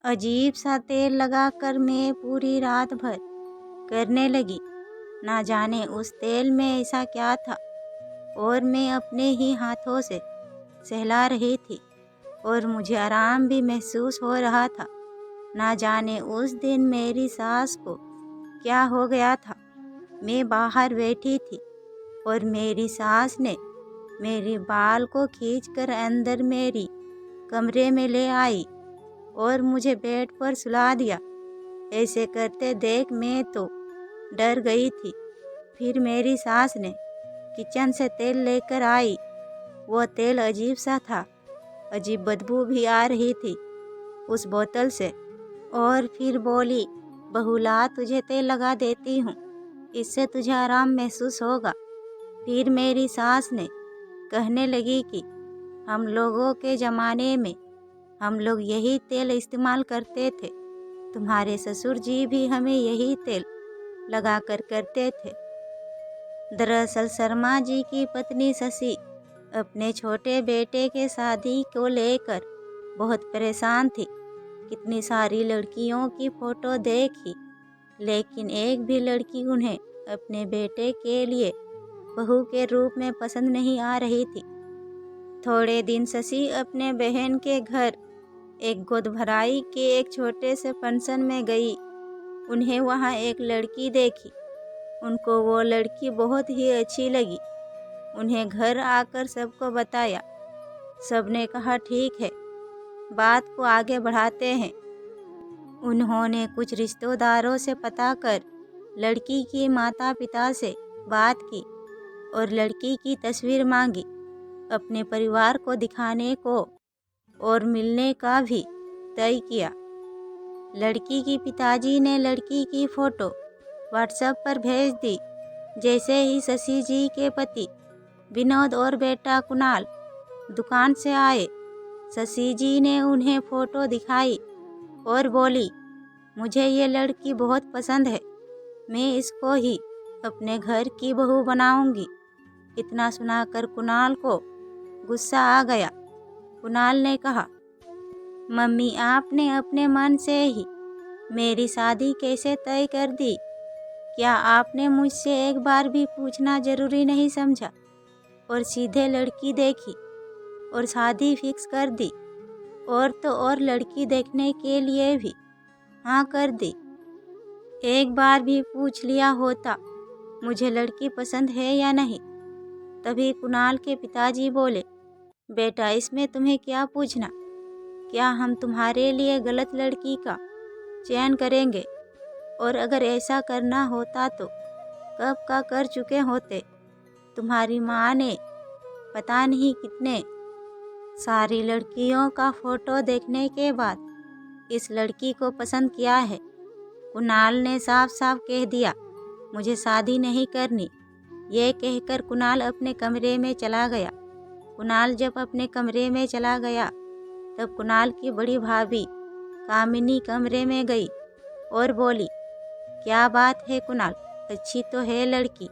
अजीब सा तेल लगाकर मैं पूरी रात भर करने लगी। ना जाने उस तेल में ऐसा क्या था, और मैं अपने ही हाथों से सहला रही थी और मुझे आराम भी महसूस हो रहा था। ना जाने उस दिन मेरी सास को क्या हो गया था। मैं बाहर बैठी थी और मेरी सास ने मेरी बाल को खींचकर अंदर मेरी कमरे में ले आई और मुझे बेड पर सुला दिया। ऐसे करते देख मैं तो डर गई थी। फिर मेरी सास ने किचन से तेल लेकर आई। वो तेल अजीब सा था, अजीब बदबू भी आ रही थी उस बोतल से। और फिर बोली, बहू ला तुझे तेल लगा देती हूँ, इससे तुझे आराम महसूस होगा। फिर मेरी सास ने कहने लगी कि हम लोगों के ज़माने में हम लोग यही तेल इस्तेमाल करते थे। तुम्हारे ससुर जी भी हमें यही तेल लगाकर करते थे। दरअसल शर्मा जी की पत्नी शशि अपने छोटे बेटे के शादी को लेकर बहुत परेशान थी। कितनी सारी लड़कियों की फ़ोटो देखी, लेकिन एक भी लड़की उन्हें अपने बेटे के लिए बहू के रूप में पसंद नहीं आ रही थी। थोड़े दिन शशि अपने बहन के घर एक गोद भराई के एक छोटे से फंक्शन में गई। उन्हें वहाँ एक लड़की देखी। उनको वो लड़की बहुत ही अच्छी लगी। उन्हें घर आकर सबको बताया। सबने कहा ठीक है, बात को आगे बढ़ाते हैं। उन्होंने कुछ रिश्तेदारों से पता कर लड़की के माता पिता से बात की और लड़की की तस्वीर मांगी अपने परिवार को दिखाने को, और मिलने का भी तय किया। लड़की के पिताजी ने लड़की की फ़ोटो व्हाट्सएप पर भेज दी। जैसे ही शशि जी के पति विनोद और बेटा कुणाल दुकान से आए, शशि जी ने उन्हें फ़ोटो दिखाई और बोली, मुझे ये लड़की बहुत पसंद है, मैं इसको ही अपने घर की बहू बनाऊंगी। इतना सुनाकर कुणाल को गुस्सा आ गया। कुणाल ने कहा, मम्मी आपने अपने मन से ही मेरी शादी कैसे तय कर दी? क्या आपने मुझसे एक बार भी पूछना ज़रूरी नहीं समझा और सीधे लड़की देखी और शादी फिक्स कर दी? और तो और लड़की देखने के लिए भी हाँ कर दी। एक बार भी पूछ लिया होता मुझे लड़की पसंद है या नहीं। तभी कुणाल के पिताजी बोले, बेटा इसमें तुम्हें क्या पूछना? क्या हम तुम्हारे लिए गलत लड़की का चयन करेंगे? और अगर ऐसा करना होता तो कब का कर चुके होते। तुम्हारी माँ ने पता नहीं कितने सारी लड़कियों का फ़ोटो देखने के बाद इस लड़की को पसंद किया है। कुणाल ने साफ साफ कह दिया, मुझे शादी नहीं करनी। ये कहकर कुणाल अपने कमरे में चला गया। कुणाल जब अपने कमरे में चला गया तब कुणाल की बड़ी भाभी कामिनी कमरे में गई और बोली, क्या बात है कुणाल, अच्छी तो है लड़की,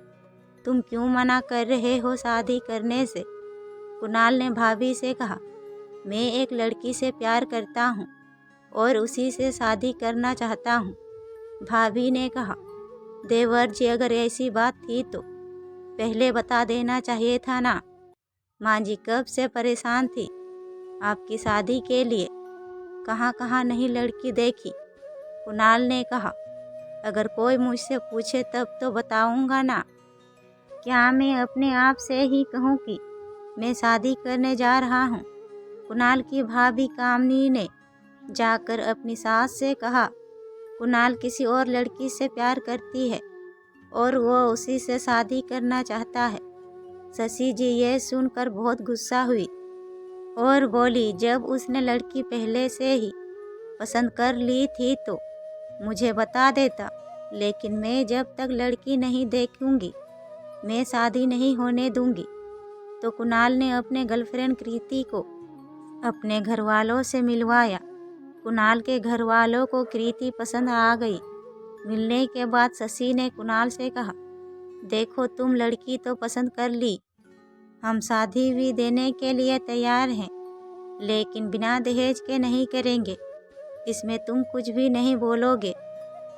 तुम क्यों मना कर रहे हो शादी करने से? कुणाल ने भाभी से कहा, मैं एक लड़की से प्यार करता हूँ और उसी से शादी करना चाहता हूँ। भाभी ने कहा, देवर जी अगर ऐसी बात थी तो पहले बता देना चाहिए था ना। माँ जी कब से परेशान थी आपकी शादी के लिए, कहाँ कहाँ नहीं लड़की देखी। कुणाल ने कहा, अगर कोई मुझसे पूछे तब तो बताऊंगा ना। क्या मैं अपने आप से ही कहूँ कि मैं शादी करने जा रहा हूँ? कुणाल की भाभी कामनी ने जाकर अपनी सास से कहा, कुणाल किसी और लड़की से प्यार करती है और वो उसी से शादी करना चाहता है। शशि जी ये सुनकर बहुत गुस्सा हुई और बोली, जब उसने लड़की पहले से ही पसंद कर ली थी तो मुझे बता देता, लेकिन मैं जब तक लड़की नहीं देखूंगी मैं शादी नहीं होने दूंगी। तो कुणाल ने अपने गर्लफ्रेंड कृति को अपने घर वालों से मिलवाया। कुणाल के घर वालों को कृति पसंद आ गई। मिलने के बाद शशि ने कुणाल से कहा, देखो तुम लड़की तो पसंद कर ली, हम शादी भी देने के लिए तैयार हैं, लेकिन बिना दहेज के नहीं करेंगे। इसमें तुम कुछ भी नहीं बोलोगे।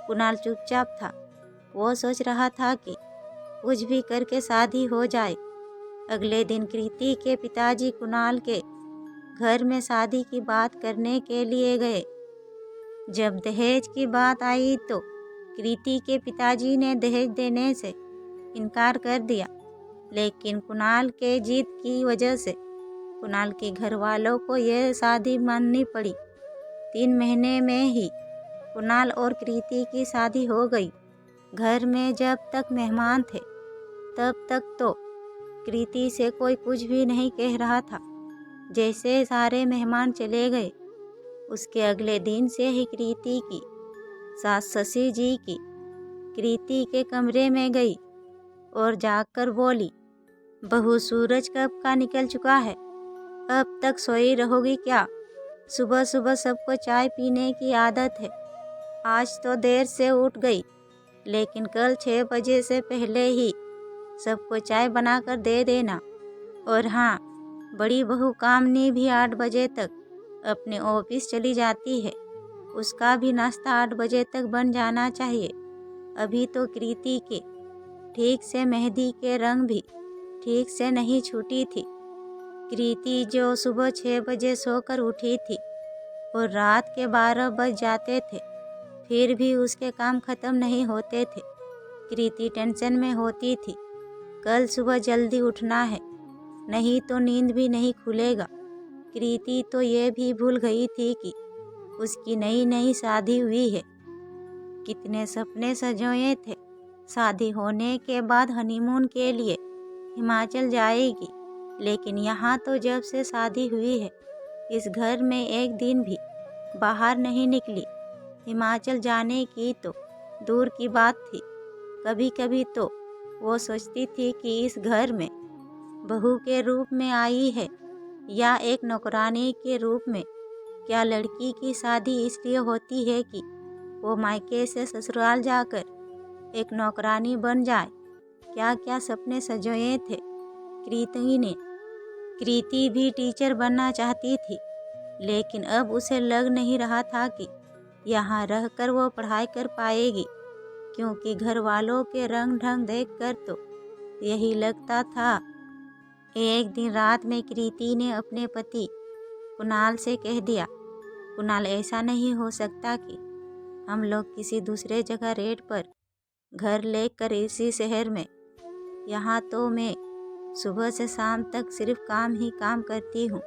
कुणाल चुपचाप था। वो सोच रहा था कि कुछ भी करके शादी हो जाए। अगले दिन कृति के पिताजी कुणाल के घर में शादी की बात करने के लिए गए। जब दहेज की बात आई तो कृति के पिताजी ने दहेज देने से इनकार कर दिया, लेकिन कुणाल के जिद की वजह से कुणाल के घर वालों को यह शादी माननी पड़ी। 3 महीने में ही कुणाल और कृति की शादी हो गई। घर में जब तक मेहमान थे तब तक तो कृति से कोई कुछ भी नहीं कह रहा था। जैसे सारे मेहमान चले गए, उसके अगले दिन से ही कृति की सास शशि जी की कृति के कमरे में गई और जाकर बोली, बहू सूरज कब का निकल चुका है, अब तक सोई रहोगी क्या? सुबह सुबह सबको चाय पीने की आदत है। आज तो देर से उठ गई, लेकिन कल 6 बजे से पहले ही सबको चाय बनाकर दे देना। और हाँ, बड़ी बहू कामनी भी 8 बजे तक अपने ऑफिस चली जाती है, उसका भी नाश्ता 8 बजे तक बन जाना चाहिए। अभी तो कृति के ठीक से मेहंदी के रंग भी ठीक से नहीं छूटी थी। कृति जो सुबह 6 बजे सोकर उठी थी और रात के 12 बज जाते थे, फिर भी उसके काम खत्म नहीं होते थे। कृति टेंशन में होती थी, कल सुबह जल्दी उठना है, नहीं तो नींद भी नहीं खुलेगा। कृति तो ये भी भूल गई थी कि उसकी नई नई शादी हुई है। कितने सपने सजोए थे, शादी होने के बाद हनीमून के लिए हिमाचल जाएगी, लेकिन यहाँ तो जब से शादी हुई है इस घर में एक दिन भी बाहर नहीं निकली। हिमाचल जाने की तो दूर की बात थी, कभी कभी तो वो सोचती थी कि इस घर में बहू के रूप में आई है या एक नौकरानी के रूप में। क्या लड़की की शादी इसलिए होती है कि वो मायके से ससुराल जाकर एक नौकरानी बन जाए? क्या क्या सपने सजोए थे कृति ने। कृति भी टीचर बनना चाहती थी, लेकिन अब उसे लग नहीं रहा था कि यहाँ रहकर वो पढ़ाई कर पाएगी, क्योंकि घर वालों के रंग ढंग देखकर तो यही लगता था। एक दिन रात में कृति ने अपने पति कुणाल से कह दिया, कुणाल, ऐसा नहीं हो सकता कि हम लोग किसी दूसरे जगह रेंट पर घर लेकर इसी शहर में, यहाँ तो मैं सुबह से शाम तक सिर्फ काम ही काम करती हूँ।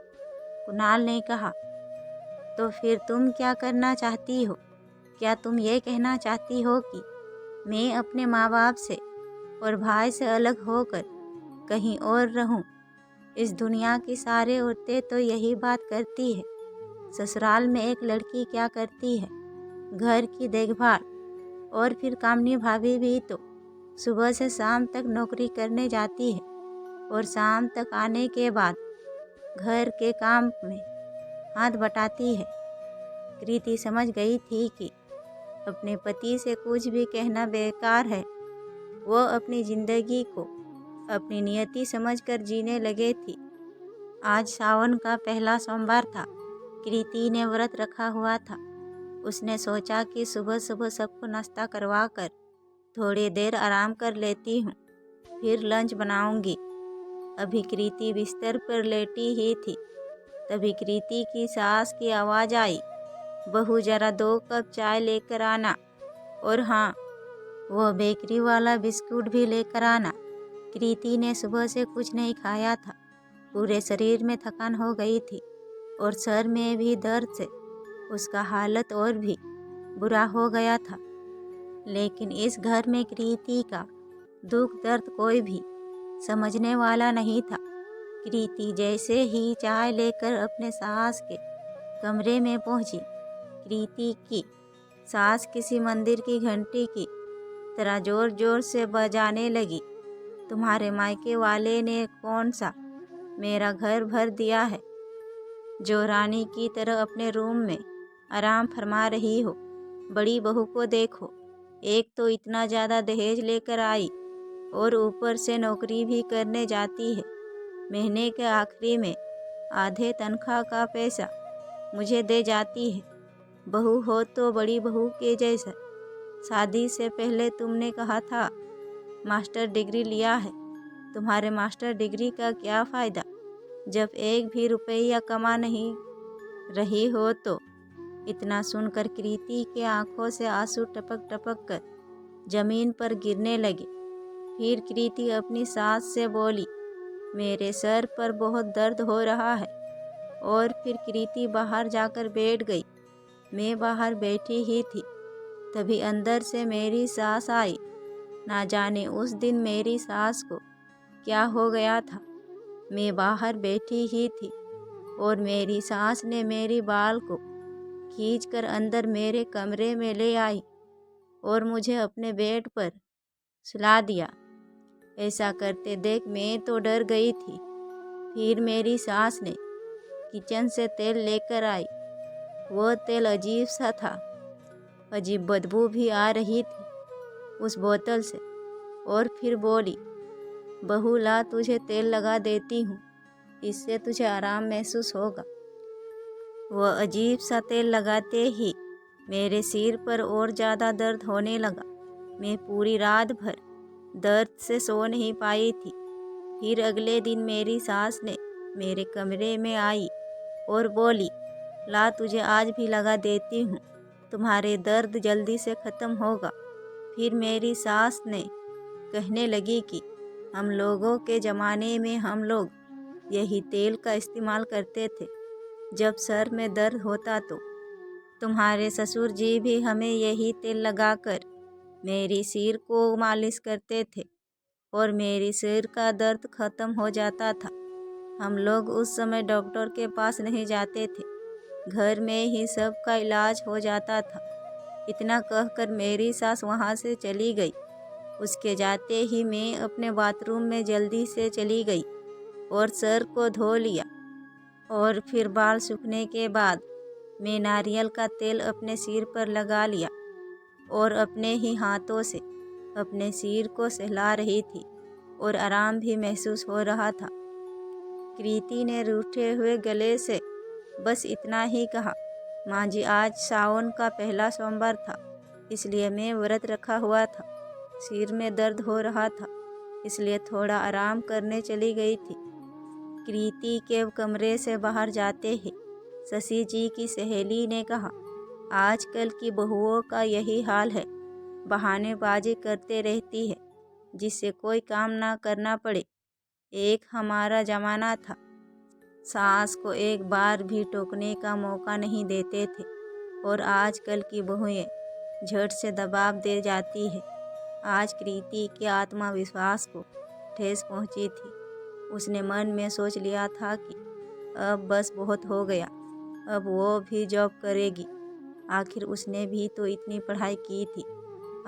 कुणाल ने कहा, तो फिर तुम क्या करना चाहती हो? क्या तुम ये कहना चाहती हो कि मैं अपने माँ बाप से और भाई से अलग होकर कहीं और रहूं? इस दुनिया की सारी औरतें तो यही बात करती है। ससुराल में एक लड़की क्या करती है? घर की देखभाल। और फिर कामनी भाभी भी तो सुबह से शाम तक नौकरी करने जाती है और शाम तक आने के बाद घर के काम में हाथ बटाती है। कृति समझ गई थी कि अपने पति से कुछ भी कहना बेकार है। वो अपनी जिंदगी को अपनी नियति समझकर जीने लगे थी। आज सावन का पहला सोमवार था। कृति ने व्रत रखा हुआ था। उसने सोचा कि सुबह सुबह सबको नाश्ता करवा कर थोड़ी देर आराम कर लेती हूँ, फिर लंच बनाऊंगी। अभी कृति बिस्तर पर लेटी ही थी, तभी कृति की सास की आवाज़ आई, बहू जरा 2 कप चाय लेकर आना, और हाँ, वो बेकरी वाला बिस्कुट भी लेकर आना। कृति ने सुबह से कुछ नहीं खाया था। पूरे शरीर में थकान हो गई थी और सर में भी दर्द से उसका हालत और भी बुरा हो गया था। लेकिन इस घर में कृति का दुख दर्द कोई भी समझने वाला नहीं था। कृति जैसे ही चाय लेकर अपने सास के कमरे में पहुंची, कृति की सास किसी मंदिर की घंटी की तरह जोर जोर से बजाने लगी, तुम्हारे मायके वाले ने कौन सा मेरा घर भर दिया है, जो रानी की तरह अपने रूम में आराम फरमा रही हो। बड़ी बहू को देखो, एक तो इतना ज़्यादा दहेज लेकर आई और ऊपर से नौकरी भी करने जाती है। महीने के आखिरी में आधे तनख्वाह का पैसा मुझे दे जाती है। बहू हो तो बड़ी बहू के जैसा। शादी से पहले तुमने कहा था मास्टर डिग्री लिया है। तुम्हारे मास्टर डिग्री का क्या फ़ायदा जब एक भी रुपया कमा नहीं रही हो तो। इतना सुनकर कृति के आंखों से आंसू टपक टपक कर जमीन पर गिरने लगे। फिर कृति अपनी सास से बोली, मेरे सर पर बहुत दर्द हो रहा है। और फिर कृति बाहर जाकर बैठ गई। मैं बाहर बैठी ही थी, तभी अंदर से मेरी सास आई। ना जाने उस दिन मेरी सास को क्या हो गया था। मैं बाहर बैठी ही थी और मेरी सास ने मेरी बाल को खींचकर अंदर मेरे कमरे में ले आई और मुझे अपने बेड पर सुला दिया। ऐसा करते देख मैं तो डर गई थी। फिर मेरी सास ने किचन से तेल लेकर आई। वो तेल अजीब सा था, अजीब बदबू भी आ रही थी उस बोतल से। और फिर बोली, बहू ला तुझे तेल लगा देती हूँ, इससे तुझे आराम महसूस होगा। वह अजीब सा तेल लगाते ही मेरे सिर पर और ज़्यादा दर्द होने लगा। मैं पूरी रात भर दर्द से सो नहीं पाई थी। फिर अगले दिन मेरी सास ने मेरे कमरे में आई और बोली, ला तुझे आज भी लगा देती हूँ, तुम्हारे दर्द जल्दी से ख़त्म होगा। फिर मेरी सास ने कहने लगी कि हम लोगों के ज़माने में हम लोग यही तेल का इस्तेमाल करते थे जब सर में दर्द होता तो। तुम्हारे ससुर जी भी हमें यही तेल लगाकर मेरी सिर को मालिश करते थे और मेरी सिर का दर्द ख़त्म हो जाता था। हम लोग उस समय डॉक्टर के पास नहीं जाते थे, घर में ही सब का इलाज हो जाता था। इतना कहकर मेरी सास वहाँ से चली गई। उसके जाते ही मैं अपने बाथरूम में जल्दी से चली गई और सर को धो लिया। और फिर बाल सूखने के बाद मैं नारियल का तेल अपने सिर पर लगा लिया और अपने ही हाथों से अपने सिर को सहला रही थी और आराम भी महसूस हो रहा था। कृति ने रूठे हुए गले से बस इतना ही कहा, माँ जी आज सावन का पहला सोमवार था, इसलिए मैं व्रत रखा हुआ था। सिर में दर्द हो रहा था, इसलिए थोड़ा आराम करने चली गई थी। कृति के कमरे से बाहर जाते ही शशि जी की सहेली ने कहा, आजकल की बहुओं का यही हाल है, बहानेबाजी करते रहती है जिससे कोई काम ना करना पड़े। एक हमारा ज़माना था, सास को एक बार भी टोकने का मौका नहीं देते थे और आजकल की बहुएं झट से दबाव दे जाती है। आज कृति के आत्मविश्वास को ठेस पहुंची थी। उसने मन में सोच लिया था कि अब बस बहुत हो गया, अब वो भी जॉब करेगी। आखिर उसने भी तो इतनी पढ़ाई की थी।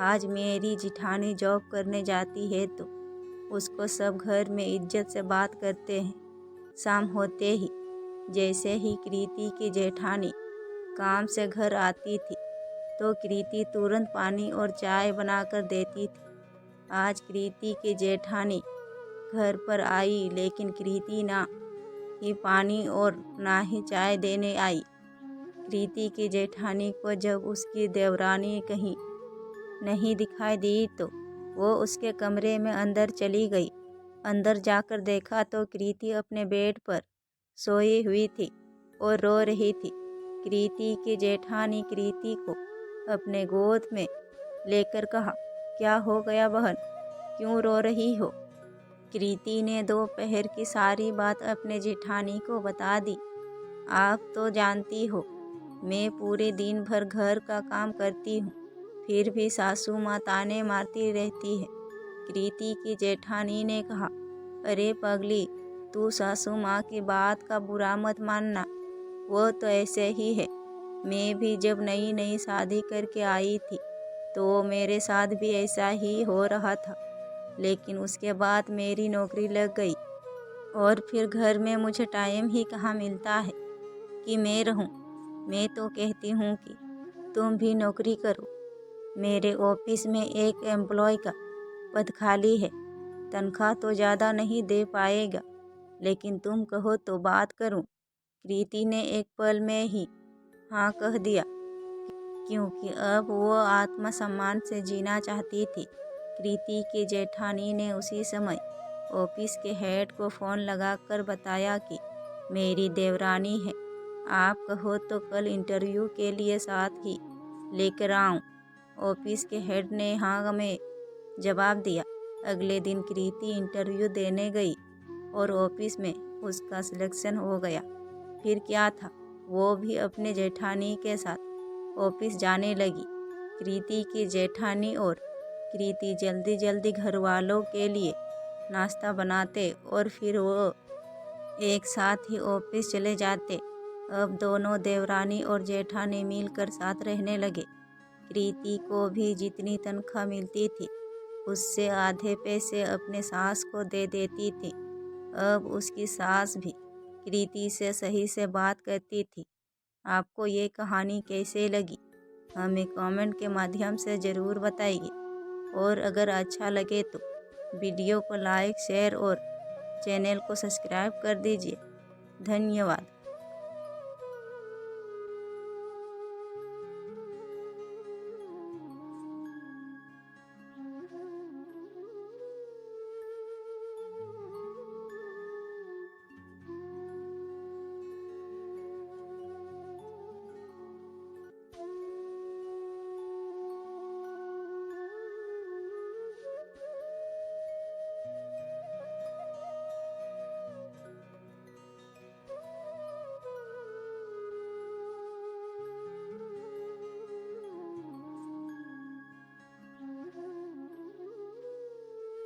आज मेरी जिठानी जॉब करने जाती है तो उसको सब घर में इज्जत से बात करते हैं। शाम होते ही जैसे ही कृति की जेठानी काम से घर आती थी तो कृति तुरंत पानी और चाय बनाकर देती थी। आज कृति की जेठानी घर पर आई, लेकिन कृति ना ही पानी और ना ही चाय देने आई। कृति की जेठानी को जब उसकी देवरानी कहीं नहीं दिखाई दी तो वो उसके कमरे में अंदर चली गई। अंदर जाकर देखा तो कृति अपने बेड पर सोई हुई थी और रो रही थी। कृति की जेठानी कृति को अपने गोद में लेकर कहा, क्या हो गया बहन, क्यों रो रही हो? कृति ने दोपहर की सारी बात अपने जेठानी को बता दी। आप तो जानती हो मैं पूरे दिन भर घर का काम करती हूँ, फिर भी सासू माँ ताने मारती रहती है। कृति की जेठानी ने कहा, अरे पगली, तू सासू माँ की बात का बुरा मत मानना, वो तो ऐसे ही है। मैं भी जब नई नई शादी करके आई थी तो मेरे साथ भी ऐसा ही हो रहा था, लेकिन उसके बाद मेरी नौकरी लग गई और फिर घर में मुझे टाइम ही कहाँ मिलता है कि मैं रहूं। मैं तो कहती हूँ कि तुम भी नौकरी करो। मेरे ऑफिस में एक एम्प्लॉय का पद खाली है, तनख्वाह तो ज़्यादा नहीं दे पाएगा, लेकिन तुम कहो तो बात करूं। कृति ने एक पल में ही हाँ कह दिया। क्योंकि अब वो आत्मसम्मान से जीना चाहती थी। कृति की जेठानी ने उसी समय ऑफिस के हेड को फ़ोन लगाकर बताया कि मेरी देवरानी है, आप कहो तो कल इंटरव्यू के लिए साथ ही लेकर आऊं। ऑफिस के हेड ने हाँ में जवाब दिया। अगले दिन कृति इंटरव्यू देने गई और ऑफिस में उसका सिलेक्शन हो गया। फिर क्या था, वो भी अपने जेठानी के साथ ऑफिस जाने लगी। कृति की जेठानी और कृति जल्दी जल्दी घर वालों के लिए नाश्ता बनाते और फिर वो एक साथ ही ऑफिस चले जाते। अब दोनों देवरानी और जेठानी मिलकर साथ रहने लगे। कृति को भी जितनी तनख्वाह मिलती थी उससे आधे पैसे अपने सास को दे देती थी। अब उसकी सास भी कृति से सही से बात करती थी। आपको ये कहानी कैसे लगी हमें कमेंट के माध्यम से ज़रूर बताइए, और अगर अच्छा लगे तो वीडियो को लाइक शेयर और चैनल को सब्सक्राइब कर दीजिए। धन्यवाद।